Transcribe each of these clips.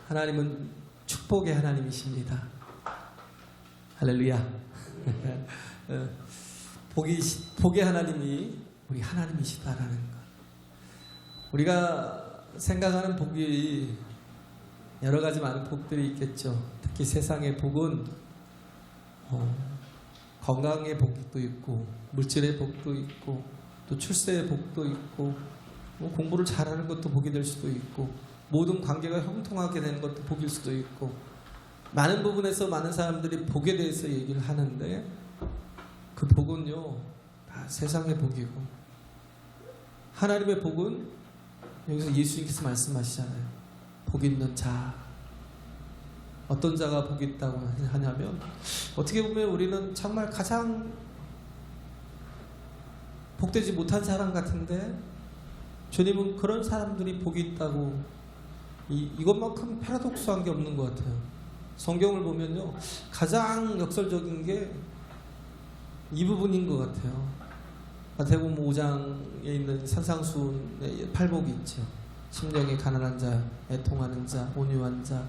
하나님은 축복의 하나님이십니다. 할렐루야. 복의 하나님이 우리 하나님이시다라는 것. 우리가 생각하는 복이 여러 가지 많은 복들이 있겠죠. 특히 세상의 복은 건강의 복도 있고, 물질의 복도 있고, 또 출세의 복도 있고, 공부를 잘하는 것도 복이 될 수도 있고, 모든 관계가 형통하게 되는 것도 복일 수도 있고, 많은 부분에서 많은 사람들이 복에 대해서 얘기를 하는데, 그 복은요 다 세상의 복이고, 하나님의 복은 여기서 예수님께서 말씀하시잖아요. 복 있는 자. 어떤 자가 복이 있다고 하냐면, 어떻게 보면 우리는 정말 가장 복되지 못한 사람 같은데 주님은 그런 사람들이 복이 있다고, 이것만큼 패러독스한 게 없는 것 같아요. 성경을 보면요 가장 역설적인 게 이 부분인 것 같아요. 마태복음 5장에 있는 산상수훈의 팔복이 있죠. 심령이 가난한 자, 애통하는 자, 온유한 자,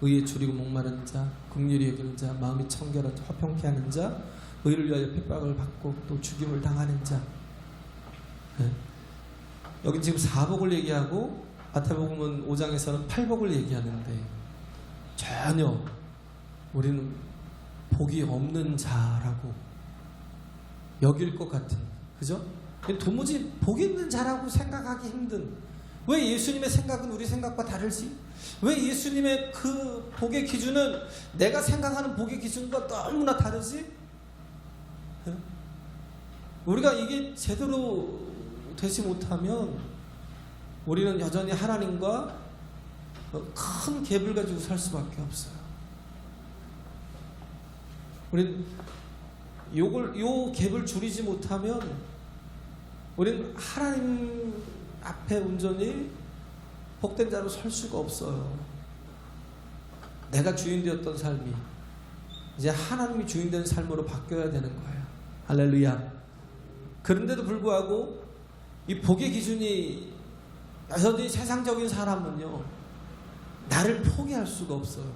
의에 줄이고 목마른 자, 긍휼히 여기는 자, 마음이 청결한 자, 화평케 하는 자, 의를 위하여 핍박을 받고 또 죽임을 당하는 자. 여기 지금 사복을 얘기하고 마태복음은 5장에서는 팔복을 얘기하는데, 전혀 우리는 복이 없는 자라고 여길 것 같은, 그죠? 도무지 복 있는 자라고 생각하기 힘든, 왜 예수님의 생각은 우리 생각과 다르지? 왜 예수님의 그 복의 기준은 내가 생각하는 복의 기준과 너무나 다르지? 우리가 이게 제대로 되지 못하면 우리는 여전히 하나님과 큰 갭을 가지고 살 수밖에 없어요. 우리는 요 갭을 줄이지 못하면 우리는 하나님 앞에 온전히 복된 자로 설 수가 없어요. 내가 주인 되었던 삶이 이제 하나님이 주인 된 삶으로 바뀌어야 되는 거예요. 할렐루야. 그런데도 불구하고 이 복의 기준이 여전히 세상적인 사람은요 나를 포기할 수가 없어요.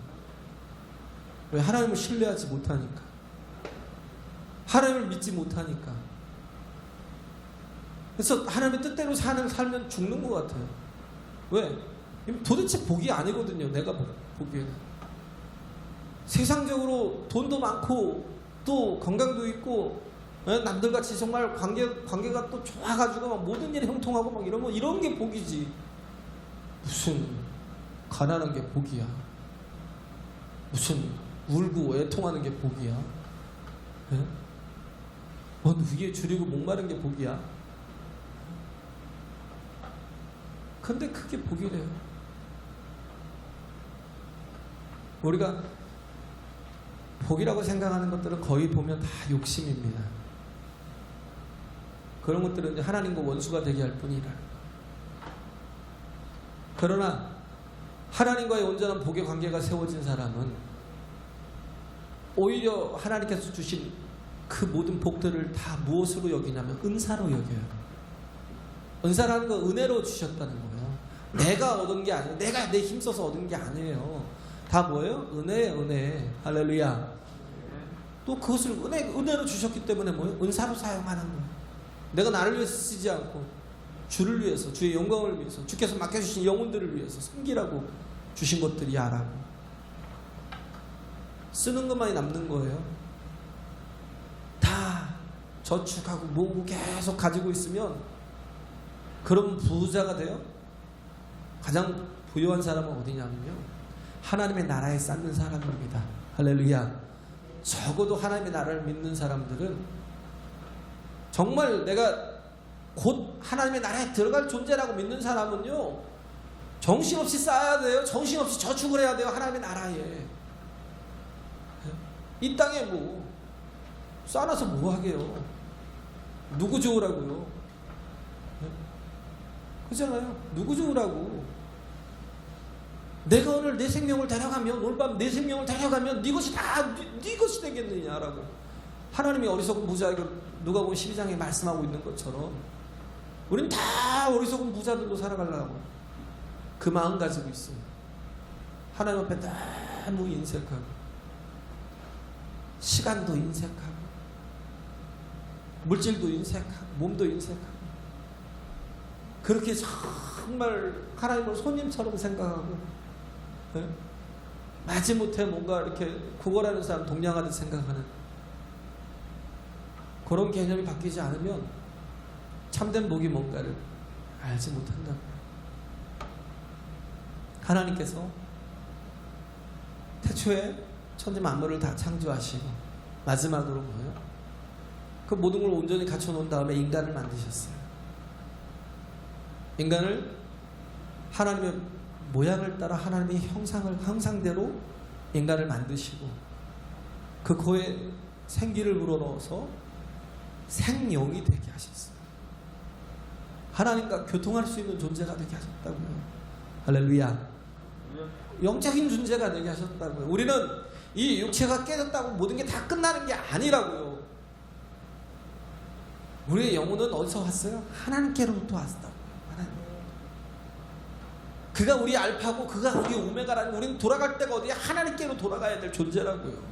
왜? 하나님을 신뢰하지 못하니까, 하나님을 믿지 못하니까. 그래서 하나님의 뜻대로 살면 죽는 것 같아요. 왜? 도대체 복이 아니거든요. 내가 보기에는 세상적으로 돈도 많고 또 건강도 있고 남들같이 정말 관계가 또 좋아가지고 막 모든 일이 형통하고 막 이런 게 복이지. 무슨 가난한 게 복이야? 무슨 울고 애통하는 게 복이야? 뭔 위에 줄이고 목마른 게 복이야? 근데 그게 복이래요. 우리가 복이라고 생각하는 것들은 거의 보면 다 욕심입니다. 그런 것들은 이제 하나님과 원수가 되게 할 뿐이라. 그러나 하나님과의 온전한 복의 관계가 세워진 사람은 오히려 하나님께서 주신 그 모든 복들을 다 무엇으로 여기냐면 은사로 여겨요. 은사라는 건 은혜로 주셨다는 거예요. 내가 얻은 게 아니에요. 내가 내 힘써서 얻은 게 아니에요. 다 뭐예요? 은혜예요, 은혜. 할렐루야. 또 그것을 은혜로 주셨기 때문에 뭐예요? 은사로 사용하는 거예요. 내가 나를 위해서 쓰지 않고 주를 위해서, 주의 영광을 위해서, 주께서 맡겨주신 영혼들을 위해서 섬기라고 주신 것들이야라고. 쓰는 것만이 남는 거예요. 다 저축하고 모으고 계속 가지고 있으면 그럼 부자가 돼요? 가장 부유한 사람은 어디냐면요, 하나님의 나라에 쌓는 사람입니다. 할렐루야. 적어도 하나님의 나라를 믿는 사람들은 정말 내가 곧 하나님의 나라에 들어갈 존재라고 믿는 사람은요 정신없이 쌓아야 돼요. 정신없이 저축을 해야 돼요. 하나님의 나라에. 이 땅에 뭐 쌓아놔서 뭐 하게요? 누구 좋으라고요? 그잖아요. 누구 좋으라고. 내가 오늘 내 생명을 데려가면, 오늘 밤 내 생명을 데려가면 네 것이 다 네 것이 되겠느냐라고. 하나님이 어리석은 부자, 이거 누가복음 12장에 말씀하고 있는 것처럼 우리는 다 어리석은 부자들로 살아가려고 그 마음 가지고 있어요. 하나님 앞에 너무 인색하고, 시간도 인색하고, 물질도 인색하고, 몸도 인색하고, 그렇게 정말 하나님을 손님처럼 생각하고, 네? 마지못해 뭔가 이렇게 구걸하는 사람 동냥하듯 생각하는 그런 개념이 바뀌지 않으면 참된 복이 뭔가를 알지 못한다. 하나님께서 태초에 천지 만물을 다 창조하시고 마지막으로 뭐예요? 그 모든 걸 온전히 갖춰놓은 다음에 인간을 만드셨어요. 인간을 하나님의 모양을 따라 하나님의 형상대로 인간을 만드시고 그 코에 생기를 불어넣어서 생명이 되게 하셨어요. 하나님과 교통할 수 있는 존재가 되게 하셨다고요. 할렐루야. 영적인 존재가 되게 하셨다고요. 우리는 이 육체가 깨졌다고 모든 게 다 끝나는 게 아니라고요. 우리의 영혼은 어디서 왔어요? 하나님께로부터 왔다고요. 하나님. 그가 우리 알파고 그가 우리 오메가라는, 우리는 돌아갈 때가 어디야? 하나님께로 돌아가야 될 존재라고요.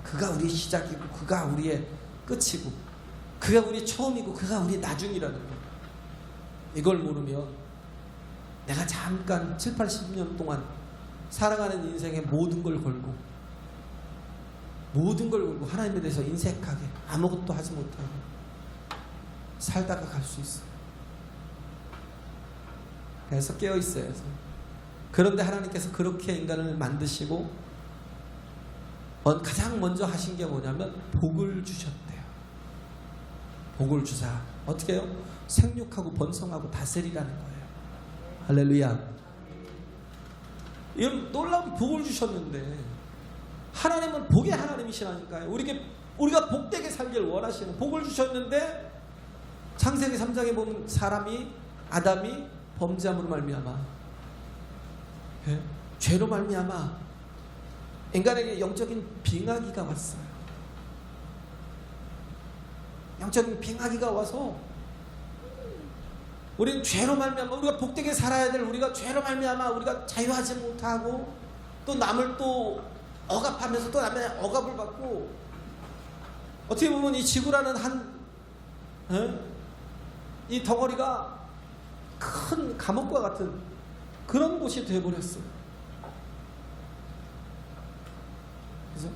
그가 우리의 시작이고 그가 우리의 끝이고 그가 우리의 처음이고 그가 우리의 나중이라는 거. 이걸 모르면 내가 잠깐 7, 80년 동안 살아가는 인생의 모든 걸 걸고 하나님에 대해서 인색하게 아무것도 하지 못하고 살다가 갈 수 있어요. 그래서 깨어 있어야 해서. 그런데 하나님께서 그렇게 인간을 만드시고 가장 먼저 하신 게 뭐냐면 복을 주셨대요. 복을 주사. 어떻게 해요? 생육하고 번성하고 다스리라는 거예요. 할렐루야. 이런 놀라운 복을 주셨는데 하나님은 복의 하나님이시라니까요. 우리가 복되게 살기를 원하시는 복을 주셨는데 창세기 3장에 보면 아담이 범죄함으로 말미암아, 죄로 말미암아 인간에게 영적인 빙하기가 왔어요. 영적인 빙하기가 와서 우리는 죄로 말미암아, 우리가 복되게 살아야 될 우리가 죄로 말미암아 우리가 자유하지 못하고 또 남을 또 억압하면서 또 남의 억압을 받고, 어떻게 보면 이 지구라는 이 덩어리가 큰 감옥과 같은 그런 곳이 되어버렸어요. 그래서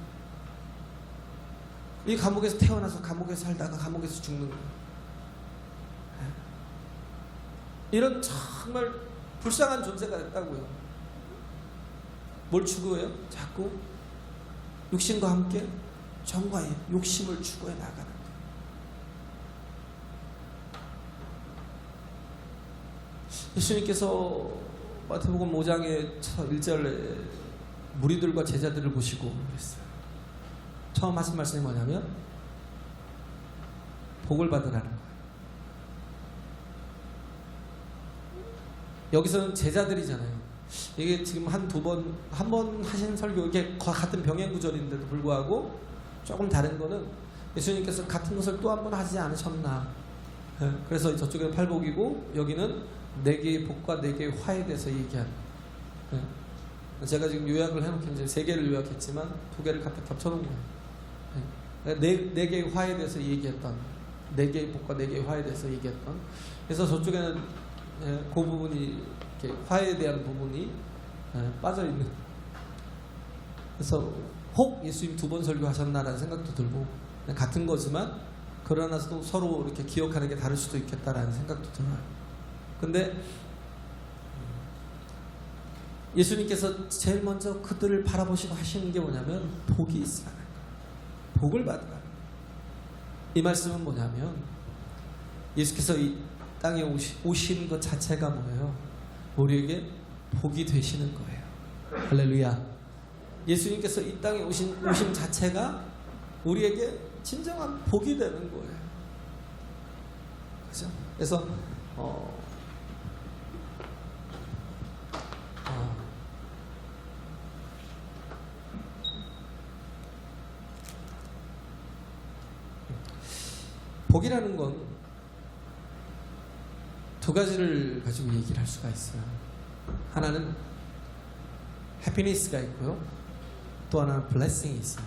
이 감옥에서 태어나서 감옥에서 살다가 감옥에서 죽는 거예요. 이런 정말 불쌍한 존재가 됐다고요. 뭘 추구해요? 자꾸 육신과 함께 정과의 욕심을 추구해 나가는 거예요. 예수님께서 마태복음 5장의 1절에 무리들과 제자들을 보시고 그랬어요. 처음 하신 말씀이 뭐냐면 복을 받으라는 거예요. 여기서는 제자들이잖아요. 이게 지금 한 번 하신 설교, 이게 같은 병행 구절인데도 불구하고 조금 다른 거는 예수님께서 같은 것을 또 한 번 하지 않으셨나. 그래서 저쪽에는 팔복이고 여기는 네 개의 복과 네 개의 화에 대해서 얘기하는. 제가 지금 요약을 해놓긴 이제 세 개를 요약했지만 두 개를 갖다 겹쳐놓은 거예요. 네 개의 화에 대해서 얘기했던, 네 개의 복과 네 개의 화에 대해서 얘기했던. 그래서 저쪽에는 그 부분이 이렇게 화에 대한 부분이 빠져 있는. 그래서 혹 예수님 두 번 설교하셨나라는 생각도 들고, 같은 거지만 그러나서도 서로 이렇게 기억하는 게 다를 수도 있겠다라는 생각도 들어요. 근데 예수님께서 제일 먼저 그들을 바라보시고 하시는 게 뭐냐면 복이 있으라는 거예요. 복을 받으라는 거예요. 이 말씀은 뭐냐면 예수께서 이 땅에 오신 것 자체가 뭐예요? 우리에게 복이 되시는 거예요. 할렐루야. 예수님께서 이 땅에 오심 자체가 우리에게 진정한 복이 되는 거예요. 그죠? 그래서 복이라는 건 두 가지를 가지고 얘기를 할 수가 있어요. 하나는 해피니스가 있고요. 또 하나는 블레싱이 있어요.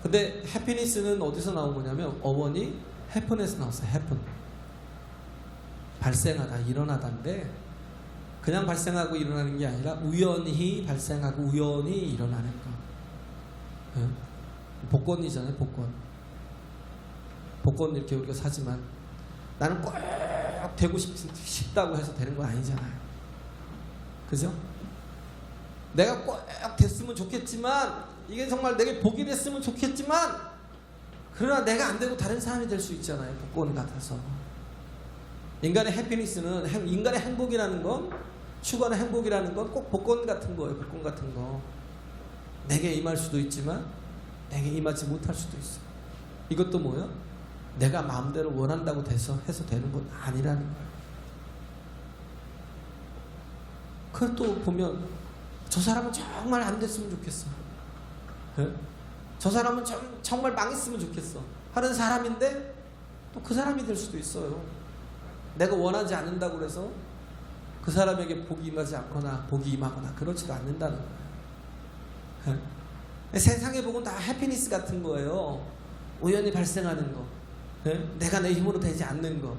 근데 해피니스는 어디서 나온 거냐면 어원이 해픈에서 나왔어요. 해픈. 발생하다, 일어나다인데 그냥 발생하고 일어나는 게 아니라 우연히 발생하고 우연히 일어나는 거. 네? 복권이잖아요. 복권 이렇게 우리가 사지만 나는 꼭 되고 싶다고 해서 되는 건 아니잖아요. 그죠? 내가 꼭 됐으면 좋겠지만 이게 정말 내게 복이 됐으면 좋겠지만 그러나 내가 안 되고 다른 사람이 될 수 있잖아요. 복권 같아서. 인간의 해피니스는 인간의 행복이라는 건 추구하는 행복이라는 건 꼭 복권 같은 거예요. 복권 같은 거. 내게 임할 수도 있지만 내게 임하지 못할 수도 있어요. 이것도 뭐예요? 내가 마음대로 원한다고 해서 되는 건 아니라는 거예요. 그것도 보면 저 사람은 정말 안 됐으면 좋겠어. 네? 저 사람은 정말 망했으면 좋겠어 하는 사람인데 또 그 사람이 될 수도 있어요. 내가 원하지 않는다고 해서 그 사람에게 복이 임하지 않거나 복이 임하거나 그렇지도 않는다는 거예요. 네? 세상의 복은 다 해피니스 같은 거예요. 우연히 발생하는 거. 네? 내가 내 힘으로 되지 않는 거.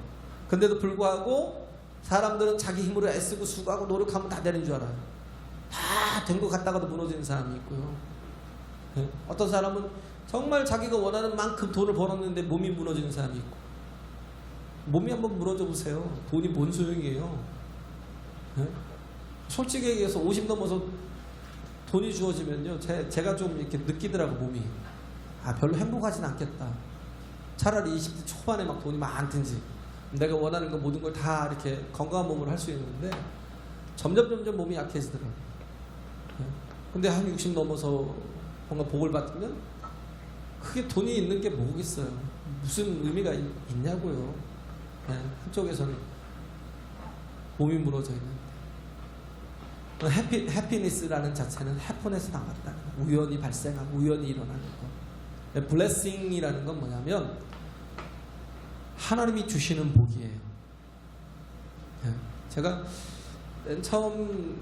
근데도 불구하고 사람들은 자기 힘으로 애쓰고 수고하고 노력하면 다 되는 줄 알아요. 다 된 것 같다가도 무너지는 사람이 있고요. 네? 어떤 사람은 정말 자기가 원하는 만큼 돈을 벌었는데 몸이 무너지는 사람이 있고. 몸이 한번 무너져 보세요. 돈이 뭔 소용이에요. 네? 솔직히 얘기해서 50 넘어서 돈이 주어지면요 제가 좀 이렇게 느끼더라고. 몸이 별로 행복하진 않겠다. 차라리 20대 초반에 막 돈이 많든지 내가 원하는 거 모든 걸 다 이렇게 건강한 몸으로 할 수 있는데 점점 몸이 약해지더라고요. 근데 한 60 넘어서 뭔가 복을 받으면 그게 돈이 있는 게 뭐겠어요. 무슨 의미가 있냐고요. 네, 한쪽에서는 몸이 무너져 있는데 해피니스라는 자체는 해픈에서 나왔다는 거예요. 우연히 발생하고 우연히 일어나는 거. 블레싱이라는 건 뭐냐면 하나님이 주시는 복이에요. 제가 맨 처음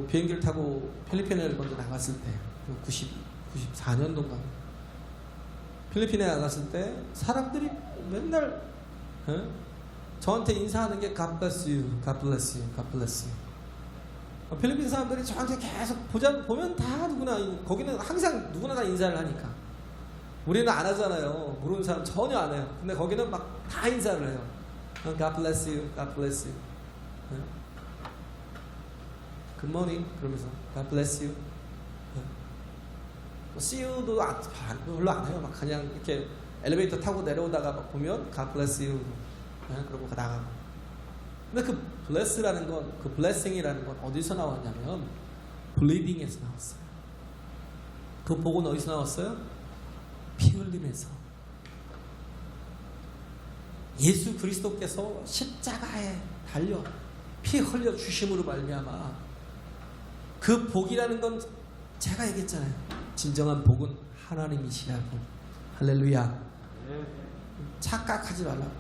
비행기를 타고 필리핀에 먼저 나갔을 때 94년도인가 필리핀에 나갔을 때 사람들이 맨날 저한테 인사하는 게 God bless you, God bless you, God bless you. 필리핀 사람들이 저한테 계속 보면 다 누구나 거기는 항상 누구나 다 인사를 하니까 우리는 안 하잖아요. 모르는 사람 전혀 안 해요. 근데 거기는 막 다 인사를 해요. God bless you, God bless you. Good morning 그러면서 God bless you. See you도 별로 안 해요. 막 그냥 이렇게 엘리베이터 타고 내려오다가 막 보면 God bless you. 그러고 나가고. 근데 그 bless라는 건, 그 blessing이라는 건 어디서 나왔냐면 believing에서 나왔어요. 그 복은 어디서 나왔어요? 피 흘림에서. 예수 그리스도께서 십자가에 달려 피 흘려 주심으로 말미암아 그 복이라는 건 제가 얘기했잖아요. 진정한 복은 하나님이시라고. 할렐루야. 착각하지 말라고.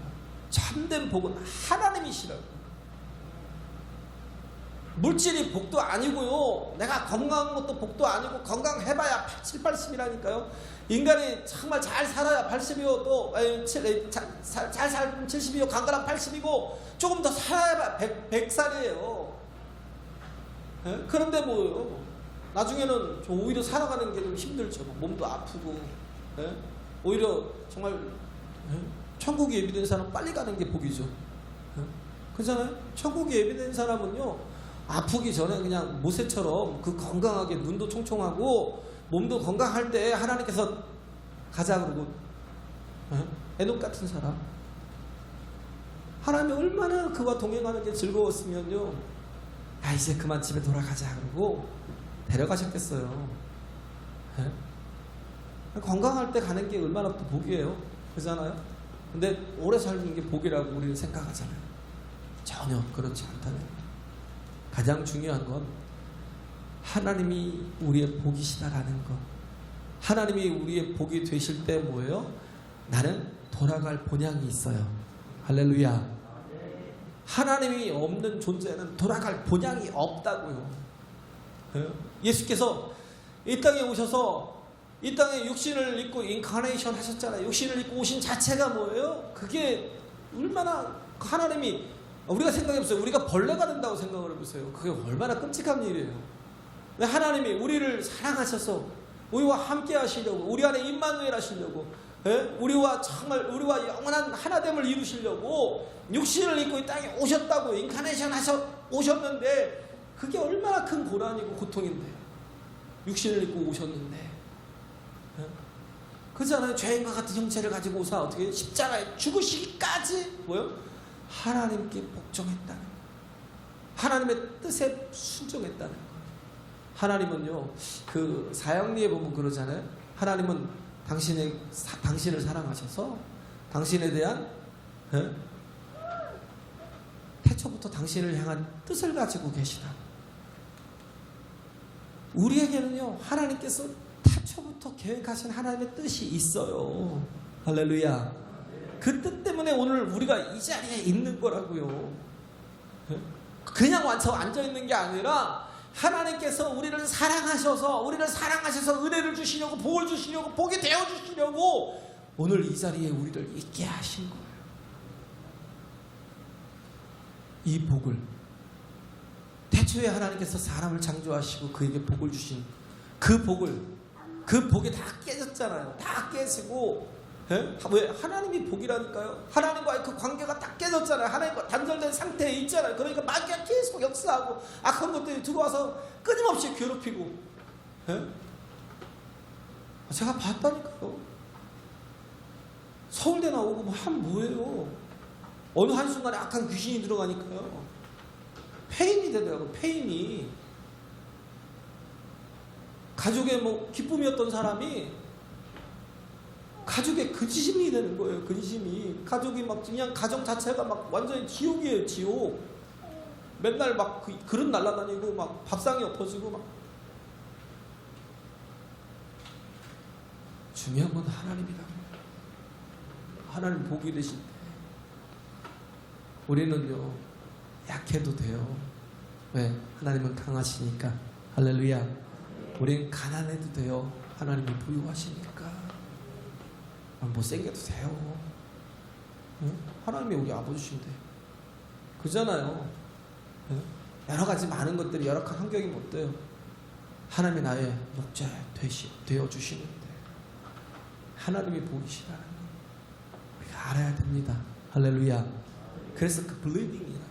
참된 복은 하나님이시라고. 물질이 복도 아니고요. 내가 건강한 것도 복도 아니고 건강해봐야 80, 80이라니까요. 인간이 정말 잘 살아야 80이고 잘 살면 70이고 강건한 80이고 조금 더 살아야 100살이에요. 네? 그런데 뭐요? 나중에는 오히려 살아가는 게 좀 힘들죠. 몸도 아프고 네? 오히려 정말 네? 천국에 예비된 사람 빨리 가는 게 복이죠. 네? 그렇잖아요? 천국에 예비된 사람은요 아프기 전에 그냥 모세처럼 그 건강하게 눈도 총총하고 몸도 건강할 때 하나님께서 가자 그러고 에녹 같은 사람 하나님이 얼마나 그와 동행하는 게 즐거웠으면요 이제 그만 집에 돌아가자 그러고 데려가셨겠어요. 네? 건강할 때 가는 게 얼마나 또 복이에요. 그렇잖아요. 근데 오래 살는 게 복이라고 우리는 생각하잖아요. 전혀 그렇지 않다는 거예요. 가장 중요한 건 하나님이 우리의 복이시다라는 거. 하나님이 우리의 복이 되실 때 뭐예요? 나는 돌아갈 본향이 있어요. 할렐루야. 하나님이 없는 존재는 돌아갈 본향이 없다고요. 예수께서 이 땅에 오셔서 이 땅에 육신을 입고 인카네이션 하셨잖아요. 육신을 입고 오신 자체가 뭐예요? 그게 얼마나 하나님이 우리가 생각해보세요. 우리가 벌레가 된다고 생각을 해보세요. 그게 얼마나 끔찍한 일이에요. 하나님이 우리를 사랑하셔서 우리와 함께 하시려고, 우리 안에 임마누엘 하시려고, 우리와 정말 우리와 영원한 하나됨을 이루시려고 육신을 입고 이 땅에 오셨다고, 인카네이션 오셨는데 그게 얼마나 큰 고난이고 고통인데요. 육신을 입고 오셨는데, 그렇잖아요. 죄인과 같은 형체를 가지고 오사 어떻게 십자가에 죽으시기까지 뭐요? 하나님께 복종했다는 거, 하나님의 뜻에 순종했다는 거. 하나님은요, 그 사형리에 보면 그러잖아요. 하나님은 당신을 사랑하셔서 당신에 대한 태초부터 당신을 향한 뜻을 가지고 계시다. 우리에게는요, 하나님께서 태초부터 계획하신 하나님의 뜻이 있어요. 할렐루야. 그 뜻 때문에 오늘 우리가 이 자리에 있는 거라고요. 그냥 앉아있는 게 아니라 하나님께서 우리를 사랑하셔서 은혜를 주시려고, 복을 주시려고, 복이 되어주시려고 오늘 이 자리에 우리를 있게 하신 거예요. 이 복을, 태초에 하나님께서 사람을 창조하시고 그에게 복을 주신 그 복이 다 깨졌잖아요. 다 깨지고, 왜? 하나님이 복이라니까요. 하나님과의 그 관계가 다 깨졌잖아요. 하나님과 단절된 상태에 있잖아요. 그러니까 마귀가 계속 역사하고 악한 것들이 들어와서 끊임없이 괴롭히고. 제가 봤다니까요. 서울대 나오고 뭐예요. 어느 한순간에 악한 귀신이 들어가니까요. 폐인이 되더라고요. 폐인이. 가족의 기쁨이었던 사람이 가족의 근심이 되는 거예요. 근심이. 가족이 그냥 가정 자체가 완전히 지옥이에요. 지옥. 맨날 그릇 날라다니고 밥상이 엎어지고 중요한 건 하나님이라고. 하나님 복이 되실 때 우리는요, 약해도 돼요. 왜? 하나님은 강하시니까. 할렐루야. 우리는 가난해도 돼요. 하나님이 부유하시니까. 못생겨도 돼요. 하나님이 우리 아버지신데. 그잖아요. 여러 가지 많은 것들이 열악한 환경이 못 돼요. 하나님이 나의 목자 되어주시는데 하나님이 보이시라는 거 우리가 알아야 됩니다. 할렐루야. 그래서 그 believing이라는 거,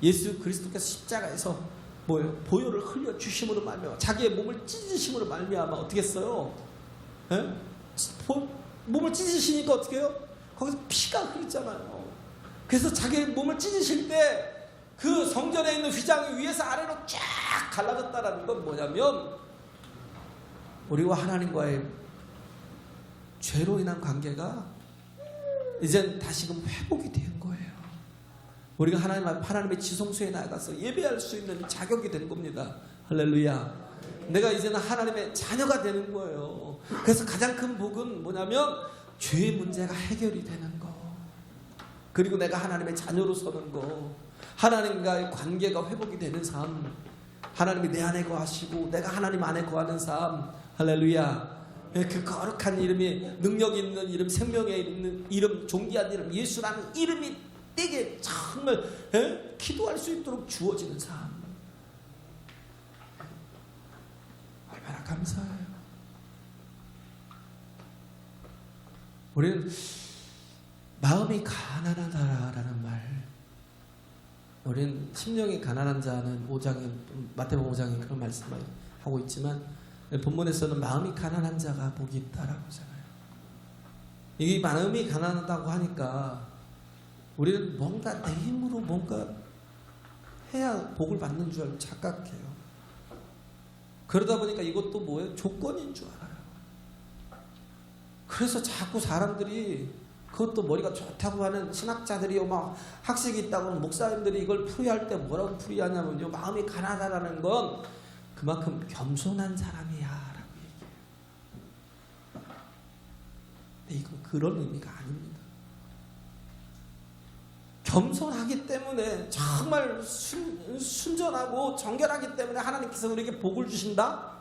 예수 그리스도께서 십자가에서 뭐예요? 보혈을 흘려 주심으로 말미암아, 자기의 몸을 찢으심으로 말미암아 어떻게 했어요? 몸을 찢으시니까 어떻게 해요? 거기서 피가 흐르잖아요. 그래서 자기 몸을 찢으실 때 그 성전에 있는 휘장이 위에서 아래로 쫙 갈라졌다는 건 뭐냐면 우리와 하나님과의 죄로 인한 관계가 이젠 다시금 회복이 된 거예요. 우리가 하나님의 지성소에 나가서 예배할 수 있는 자격이 된 겁니다. 할렐루야. 내가 이제는 하나님의 자녀가 되는 거예요. 그래서 가장 큰 복은 뭐냐면 죄의 문제가 해결이 되는 거, 그리고 내가 하나님의 자녀로 서는 거, 하나님과의 관계가 회복이 되는 삶, 하나님이 내 안에 거하시고 내가 하나님 안에 거하는 삶. 할렐루야. 그 거룩한 이름이, 능력 있는 이름, 생명에 있는 이름, 존귀한 이름, 예수라는 이름이 내게 정말 기도할 수 있도록 주어지는 삶. 얼마나 감사해요. 우리는 마음이 가난하다라는 말, 우리는 심령이 가난한 자는 마태복음 5장에 그런 말씀을 하고 있지만 본문에서는 마음이 가난한 자가 복이 있다라고 하잖아요. 이 마음이 가난하다고 하니까 우리는 뭔가 내 힘으로 뭔가 해야 복을 받는 줄 알고 착각해요. 그러다 보니까 이것도 뭐예요? 조건인 줄 알아요. 그래서 자꾸 사람들이 그것도 머리가 좋다고 하는 신학자들이요, 막 학식이 있다고 하는 목사님들이 이걸 풀이할 때 뭐라고 풀이하냐면요, 마음이 가난하다는 건 그만큼 겸손한 사람이야 라고 얘기해요. 근데 이건 그런 의미가 아닙니다. 겸손하기 때문에, 정말 순전하고 정결하기 때문에 하나님께서 우리에게 복을 주신다?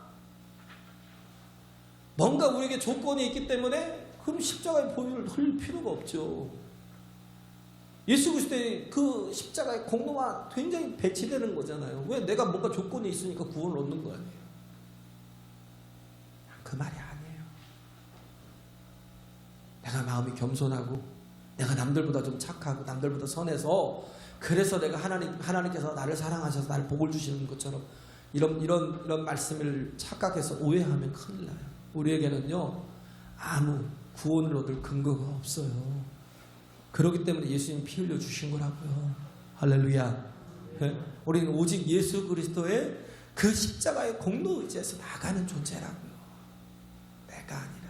뭔가 우리에게 조건이 있기 때문에 그럼 십자가의 보혈을 흘릴 필요가 없죠. 예수 그리스도의 그 십자가의 공로가 굉장히 배치되는 거잖아요. 왜? 내가 뭔가 조건이 있으니까 구원을 얻는 거 아니에요. 그 말이 아니에요. 내가 마음이 겸손하고 내가 남들보다 좀 착하고 남들보다 선해서, 그래서 내가 하나님께서 나를 사랑하셔서 나를 복을 주시는 것처럼 이런 말씀을 착각해서 오해하면 큰일 나요. 우리에게는요, 아무 구원을 얻을 근거가 없어요. 그렇기 때문에 예수님 피 흘려 주신 거라고요. 할렐루야. 네? 우리는 오직 예수 그리스도의 그 십자가의 공로 의지에서 나가는 존재라고요. 내가 아니라,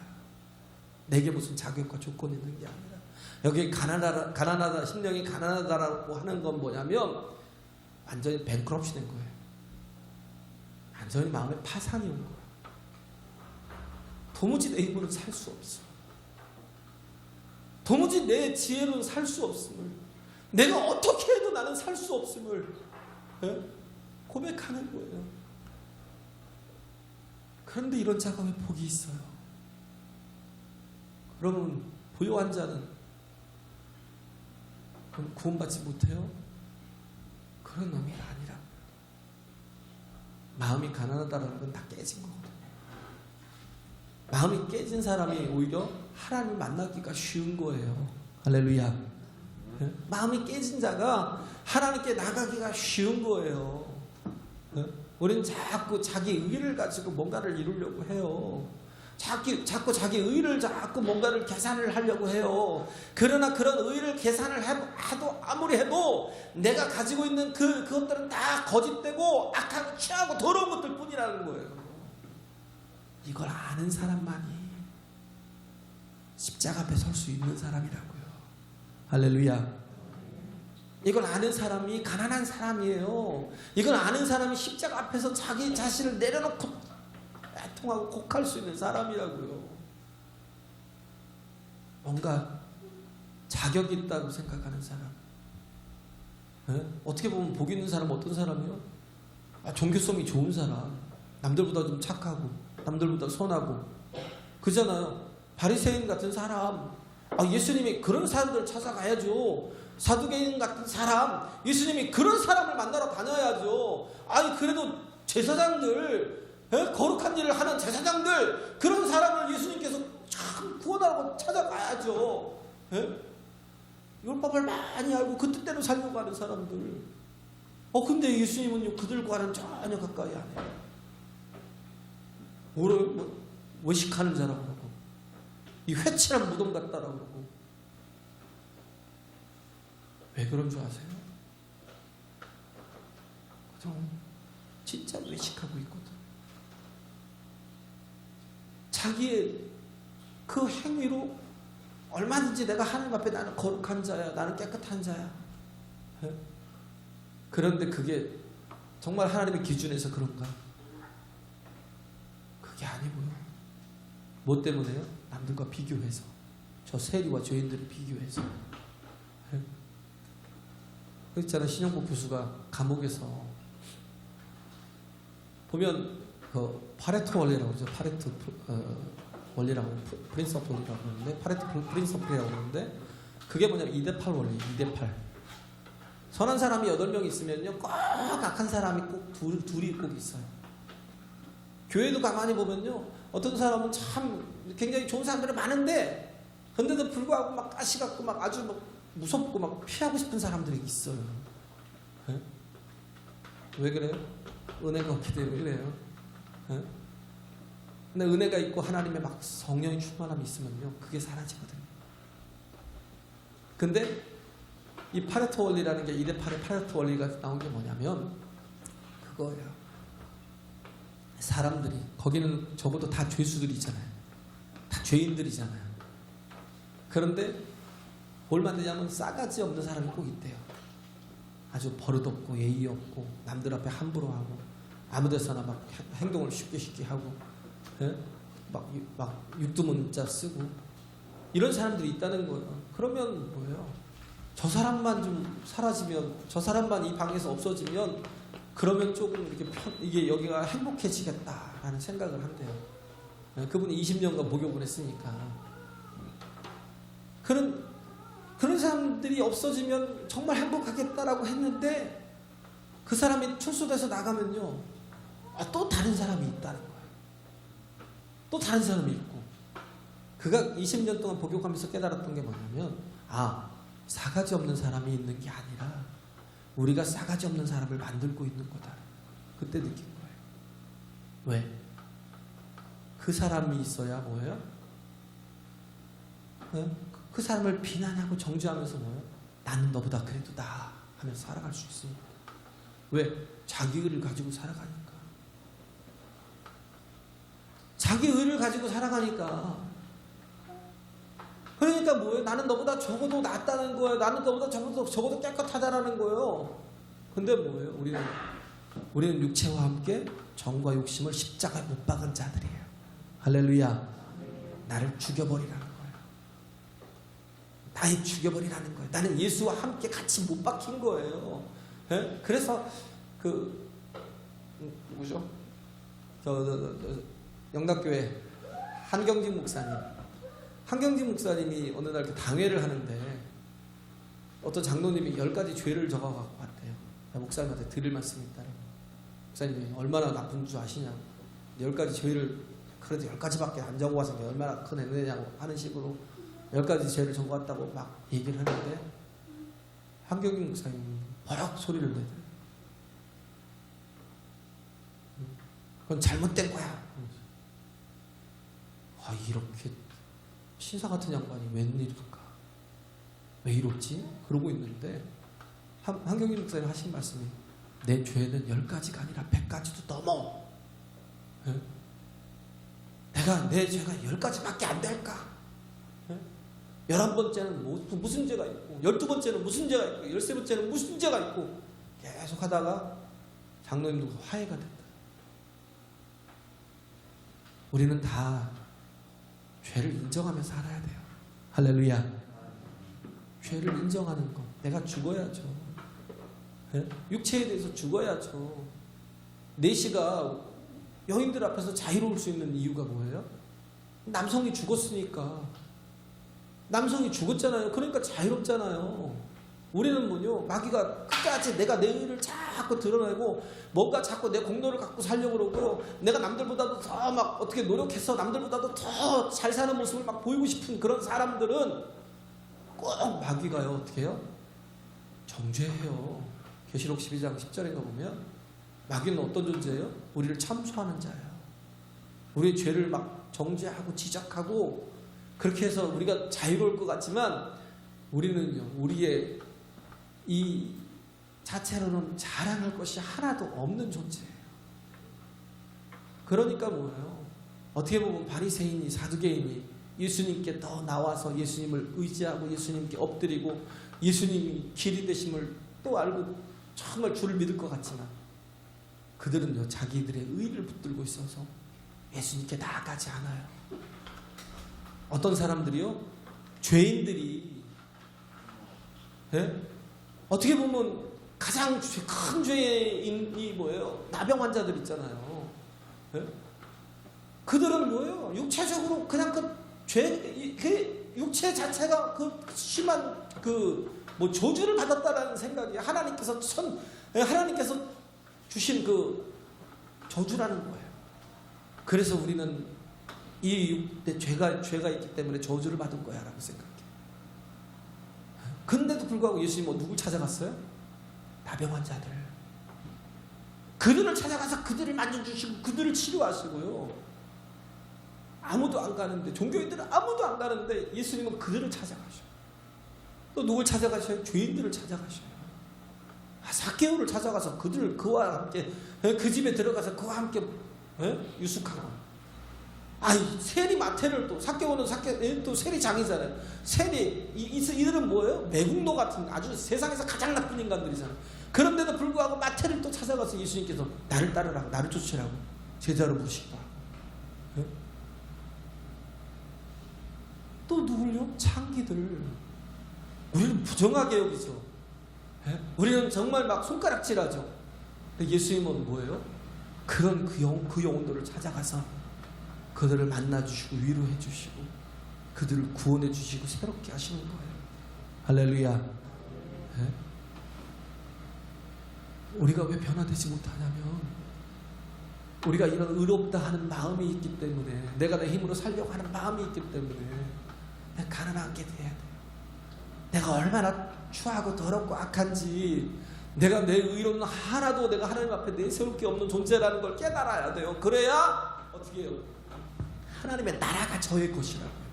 내게 무슨 자격과 조건이 있는 게 아니라. 여기 가난하다, 심령이 가난하다라고 하는 건 뭐냐면 완전히 뱅크럽시 된 거예요. 완전히 마음에 파산이 온 거예요. 도무지 내 힘으로는 살 수 없어. 도무지 내 지혜로는 살 수 없음을, 내가 어떻게 해도 나는 살 수 없음을 고백하는 거예요. 그런데 이런 자가 왜 복이 있어요? 그러면 부요한 자는 그럼 구원받지 못해요? 그런 의미가 아니라, 마음이 가난하다는 건 다 깨진 거거든요. 마음이 깨진 사람이 오히려 하나님 만나기가 쉬운 거예요. 할렐루야. 네? 마음이 깨진 자가 하나님께 나가기가 쉬운 거예요. 네? 우리는 자꾸 자기 의를 가지고 뭔가를 이루려고 해요. 자꾸 자기 의를 자꾸 뭔가를 계산을 하려고 해요. 그러나 그런 의를 계산을 아무리 해도 내가 가지고 있는 그것들은 다 거짓되고 악하고 취하고 더러운 것들 뿐이라는 거예요. 이걸 아는 사람만이 십자가 앞에 설 수 있는 사람이라고요. 할렐루야. 이걸 아는 사람이 가난한 사람이에요. 이걸 아는 사람이 십자가 앞에서 자기 자신을 내려놓고 애통하고 곡할 수 있는 사람이라고요. 뭔가 자격이 있다고 생각하는 사람. 네? 어떻게 보면 복 있는 사람은 어떤 사람이요? 종교성이 좋은 사람, 남들보다 좀 착하고 남들보다 선하고 그잖아요. 바리새인 같은 사람, 예수님이 그런 사람들을 찾아가야죠. 사두개인 같은 사람, 예수님이 그런 사람을 만나러 다녀야죠. 그래도 제사장들, 거룩한 일을 하는 제사장들, 그런 사람을 예수님께서 참 구원하라고 찾아가야죠. 율법을 많이 알고 그 뜻대로 살려고 하는 사람들. 근데 예수님은요, 그들과는 전혀 가까이 안 해요. 외식하는 자라고 그러고, 이 회칠한 무덤 같다라고 그러고. 왜 그런 줄 아세요? 진짜 외식하고 있거든. 자기의 그 행위로 얼마든지 내가 하나님 앞에 나는 거룩한 자야, 나는 깨끗한 자야. 그런데 그게 정말 하나님의 기준에서 그런가? 그게 아니고요. 뭐 때문에요? 남들과 비교해서, 저 세리와 죄인들을 비교해서. 그렇잖아요. 신영복 교수가 감옥에서 보면 그 파레토 원리라고 그러죠. 파레토 원리라고, 프린서플 원리라고 그러는데, 파레토 프린서플이라고 그러는데, 그게 뭐냐면 2대8 원리, 2대8. 선한 사람이 8명 있으면요, 꼭 악한 사람이 꼭 둘이 꼭 있어요. 교회도 가만히 보면요, 어떤 사람은 참 굉장히 좋은 사람들이 많은데, 근데도 불구하고 막 가시 같고 막 아주 막 무섭고 막 피하고 싶은 사람들이 있어요. 네? 왜 그래요? 은혜가 없기 때문에 그래요. 네? 근데 은혜가 있고 하나님의 막 성령의 충만함이 있으면요, 그게 사라지거든요. 근데 이 파레토 원리라는 게 2대8의 파레토 원리가 나온 게 뭐냐면 그거예요. 사람들이, 거기는 적어도 다 죄수들이잖아요. 다 죄인들이잖아요. 그런데 뭘 만드냐면 싸가지 없는 사람이 꼭 있대요. 아주 버릇없고 예의 없고 남들 앞에 함부로 하고 아무 데서나 막 행동을 쉽게 하고, 예? 막 육두문자 쓰고 이런 사람들이 있다는 거예요. 그러면 뭐예요? 저 사람만 좀 사라지면, 저 사람만 이 방에서 없어지면 그러면 조금 이렇게 이게 여기가 행복해지겠다라는 생각을 한대요. 예? 그분이 20년간 목욕을 했으니까. 그런 사람들이 없어지면 정말 행복하겠다라고 했는데 그 사람이 출소돼서 나가면요, 또 다른 사람이 있다는 거예요. 또 다른 사람이 있고, 그가 20년 동안 복역하면서 깨달았던 게 뭐냐면, 싸가지 없는 사람이 있는 게 아니라 우리가 싸가지 없는 사람을 만들고 있는 거다. 그때 느낀 거예요. 왜? 그 사람이 있어야 뭐예요? 그 사람을 비난하고 정죄하면서 뭐예요? 나는 너보다 그래도 나아 하면서 살아갈 수 있습니다. 왜? 자기 의를 가지고 살아가니까. 자기 의를 가지고 살아가니까. 그러니까 뭐예요? 나는 너보다 적어도 낫다는 거예요. 나는 너보다 적어도 깨끗하다라는 거예요. 근데 뭐예요? 우리는 육체와 함께 정과 욕심을 십자가에 못 박은 자들이에요. 할렐루야. 나를 죽여버리라는 거예요. 나를 죽여버리라는 거예요. 나는 예수와 함께 같이 못 박힌 거예요. 예? 그래서 누구죠? 영락교회 한경진 목사님이 어느 날 당회를 하는데 어떤 장로님이 10가지 죄를 적어갖고 왔대요. 목사님한테 드릴 말씀이 있다고. 목사님이 얼마나 나쁜 줄 아시냐고. 10가지 죄를 그래도 10가지밖에 안 적어와서 얼마나 큰 애느냐고 하는 식으로 10가지 죄를 적어왔다고 막 얘기를 하는데 한경진 목사님이 버럭 소리를 내더래요. 그건 잘못된 거야. 이렇게 신사 같은 양반이 웬일일까? 왜 이렇지? 그러고 있는데 한경진 목사님 하신 말씀이, 내 죄는 10가지가 아니라 100가지도 넘어. 예? 내 죄가 10가지밖에 안 될까? 예? 11번째는 무슨 죄가 있고, 12번째는 무슨 죄가 있고, 13번째는 무슨 죄가 있고, 계속 하다가 장로님도 화해가 됐다. 우리는 다 죄를 인정하면서 살아야 돼요. 할렐루야. 죄를 인정하는 것. 내가 죽어야죠. 네? 육체에 대해서 죽어야죠. 내시가 여인들 앞에서 자유로울 수 있는 이유가 뭐예요? 남성이 죽었으니까. 남성이 죽었잖아요. 그러니까 자유롭잖아요. 우리는 뭐요? 마귀가 끝까지 내가 내 의를 자꾸 드러내고 뭔가 자꾸 내 공로를 갖고 살려고 그러고, 내가 남들보다도 더 막 어떻게 노력해서 남들보다도 더 잘 사는 모습을 막 보이고 싶은 그런 사람들은 꼭 마귀가요, 어떻게 해요? 정죄해요. 계시록 12장 10절인가 보면 마귀는 어떤 존재예요? 우리를 참소하는 자예요. 우리의 죄를 막 정죄하고 지적하고, 그렇게 해서 우리가 자유로울 것 같지만 우리는요, 우리의 이 자체로는 자랑할 것이 하나도 없는 존재예요. 그러니까 뭐예요? 어떻게 보면 바리새인이, 사두개인이 예수님께 더 나와서 예수님을 의지하고 예수님께 엎드리고 예수님이 길이 되심을 또 알고 정말 주를 믿을 것 같지만, 그들은요, 자기들의 의를 붙들고 있어서 예수님께 나아가지 않아요. 어떤 사람들이요, 죄인들이, 예? 어떻게 보면 가장 큰 죄인이 뭐예요? 나병 환자들 있잖아요. 예? 그들은 뭐예요? 육체적으로 그냥 육체 자체가 심한 저주를 받았다라는 생각이, 하나님께서 주신 저주라는 거예요. 그래서 우리는 이 육대 죄가 있기 때문에 저주를 받은 거야 라고 생각해. 근데도 불구하고 예수님은 누굴 찾아갔어요? 나병 환자들. 그들을 찾아가서 그들을 만져주시고 그들을 치료하시고요. 아무도 안 가는데, 종교인들은 아무도 안 가는데 예수님은 그들을 찾아가셔요. 또 누굴 찾아가셔요? 죄인들을 찾아가셔요. 삭개오를 찾아가서 그와 함께, 그 집에 들어가서 그와 함께 유숙하고. 세리 마태를 또, 삭개오는 또 세리 장이잖아요. 이들은 그들은 뭐예요? 매국노 같은 아주 세상에서 가장 나쁜 인간들이잖아요. 그런데도 불구하고 마태를 또 찾아가서 예수님께서 나를 따르라고, 나를 쫓으라고 제자로 부르시다. 네? 또 누굴요? 창기들. 우리는 부정하게 여기죠. 네? 우리는 정말 막 손가락질하죠. 근데 예수님은 뭐예요? 그런 그 영혼들을 찾아가서 그들을 만나주시고 위로해 주시고 그들을 구원해 주시고 새롭게 하시는 거예요. 할렐루야. 네? 우리가 왜 변화되지 못하냐면 우리가 이런 의롭다 하는 마음이 있기 때문에, 내가 내 힘으로 살려고 하는 마음이 있기 때문에 내가 가난하게 돼야 돼요. 내가 얼마나 추하고 더럽고 악한지, 내가 내 의로는 하나도 내가 하나님 앞에 내세울 게 없는 존재라는 걸 깨달아야 돼요. 그래야 어떻게 해요? 하나님의 나라가 저의 것이라고요.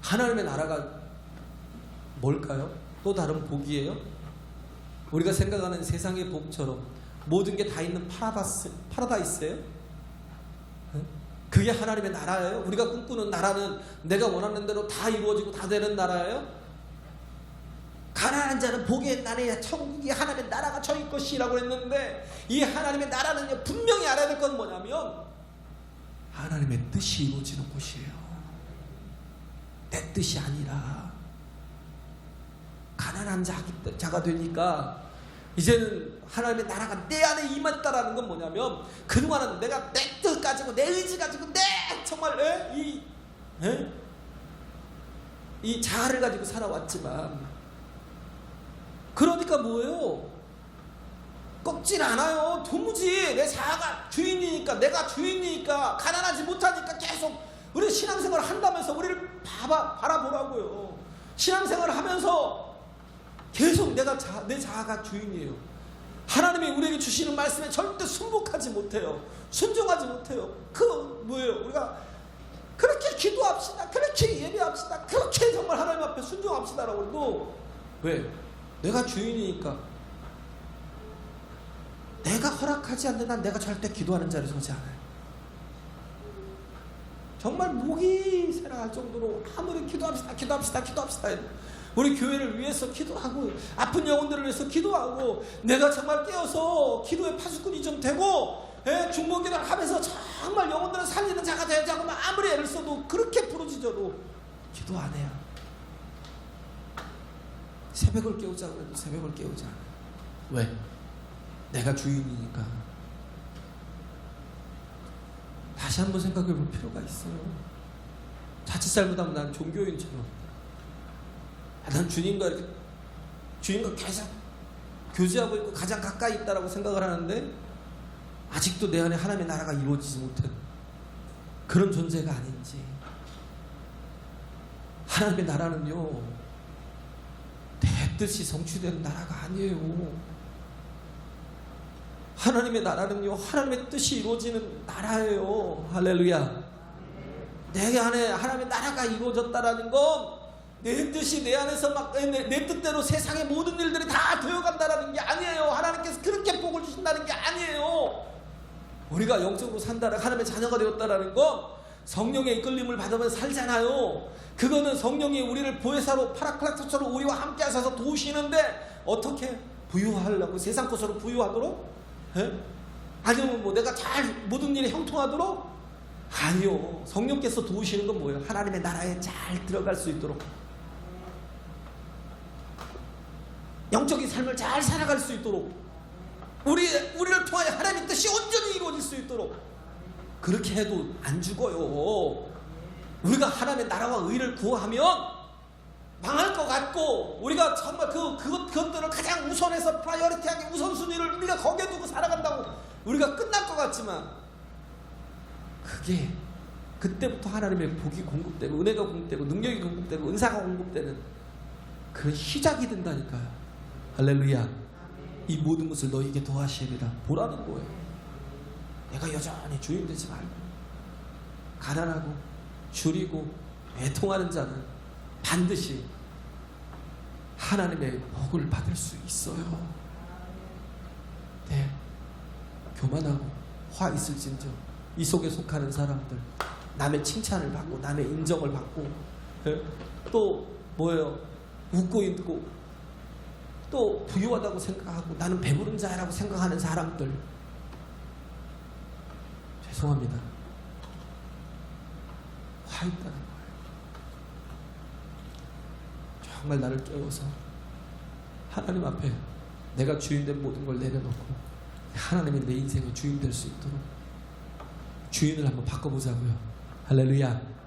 하나님의 나라가 뭘까요? 또 다른 복이에요? 우리가 생각하는 세상의 복처럼 모든 게 다 있는 파라다이스예요? 그게 하나님의 나라예요? 우리가 꿈꾸는 나라는 내가 원하는 대로 다 이루어지고 다 되는 나라예요? 가난한 자는 복의 나라에 천국이 하나님의 나라가 저희 것이라고 했는데, 이 하나님의 나라는 분명히 알아야 될 건 뭐냐면 하나님의 뜻이 이루어지는 곳이에요. 내 뜻이 아니라. 가난한 자가 되니까 이제는 하나님의 나라가 내 안에 임했다라는 건 뭐냐면, 그동안은 내가 내 뜻 가지고 내 의지 가지고 내 정말 이 자아를 가지고 살아왔지만, 그러니까 뭐예요? 꺾질 않아요. 도무지 내 자아가 주인이니까, 내가 주인이니까, 가난하지 못하니까 계속 우리 신앙생활을 한다면서 우리를 바라보라고요. 신앙생활을 하면서 계속 내 자아가 주인이에요. 하나님이 우리에게 주시는 말씀에 절대 순복하지 못해요. 순종하지 못해요. 뭐예요? 우리가 그렇게 기도합시다, 그렇게 예배합시다, 그렇게 정말 하나님 앞에 순종합시다라고 해도 왜? 내가 주인이니까, 내가 허락하지 않는 한 내가 절대 기도하는 자리에 서지 않아요. 정말 목이 새나갈 정도로 아무리 기도합시다 우리 교회를 위해서 기도하고 아픈 영혼들을 위해서 기도하고, 내가 정말 깨어서 기도의 파수꾼이 좀 되고 중보기도를 하면서 정말 영혼들을 살리는 자가 되자고 아무리 애를 써도, 그렇게 부르짖어도 기도 안 해요. 새벽을 깨우자고 해도 새벽을 깨우지 않아요. 왜? 내가 주인이니까. 다시 한번 생각해 볼 필요가 있어요. 자칫 잘못하면 난 종교인처럼, 난 주님과 계속 교제하고 있고 가장 가까이 있다라고 생각을 하는데, 아직도 내 안에 하나님의 나라가 이루어지지 못한 그런 존재가 아닌지. 하나님의 나라는요, 내 뜻이 성취되는 나라가 아니에요. 하나님의 나라는요, 하나님의 뜻이 이루어지는 나라예요. 할렐루야. 내 안에 하나님의 나라가 이루어졌다라는 건 내 뜻이 내 안에서 막 내 뜻대로 세상의 모든 일들이 다 되어간다라는 게 아니에요. 하나님께서 그렇게 복을 주신다는 게 아니에요. 우리가 영적으로 산다라, 하나님의 자녀가 되었다라는 건 성령의 이끌림을 받으면 살잖아요. 그거는 성령이 우리를 보혜사로 파라클라토처럼 우리와 함께 하셔서 도우시는데, 어떻게 부유하려고, 세상 것으로 부유하도록? 아니면 뭐 내가 잘 모든 일에 형통하도록? 아니요. 성령께서 도우시는 건 뭐예요? 하나님의 나라에 잘 들어갈 수 있도록, 영적인 삶을 잘 살아갈 수 있도록, 우리를 통하여 하나님의 뜻이 온전히 이루어질 수 있도록. 그렇게 해도 안 죽어요. 우리가 하나님의 나라와 의를 구하면 망할 것 같고, 우리가 정말 그것들을 가장 우선해서 프라이어리티하게 우선순위를 우리가 거기에 두고 살아간다고 우리가 끝날 것 같지만, 그게 그때부터 하나님의 복이 공급되고 은혜가 공급되고 능력이 공급되고 은사가 공급되는 그런 시작이 된다니까요. 할렐루야. 이 모든 것을 너희에게 더하시리라 보라는 거예요. 내가 여전히 주인 되지 말고, 가난하고 줄이고 애통하는 자는 반드시 하나님의 복을 받을 수 있어요. 네. 교만하고 화 있을진저 이 속에 속하는 사람들, 남의 칭찬을 받고 남의 인정을 받고 예? 또 뭐예요? 웃고 있고 또 부유하다고 생각하고 나는 배부른 자라고 생각하는 사람들, 죄송합니다. 화 있다는 거예요. 정말 나를 깨워서 하나님 앞에 내가 주인된 모든 걸 내려놓고 하나님이 내 인생의 주인 될 수 있도록 주인을 한번 바꿔보자고요. 할렐루야.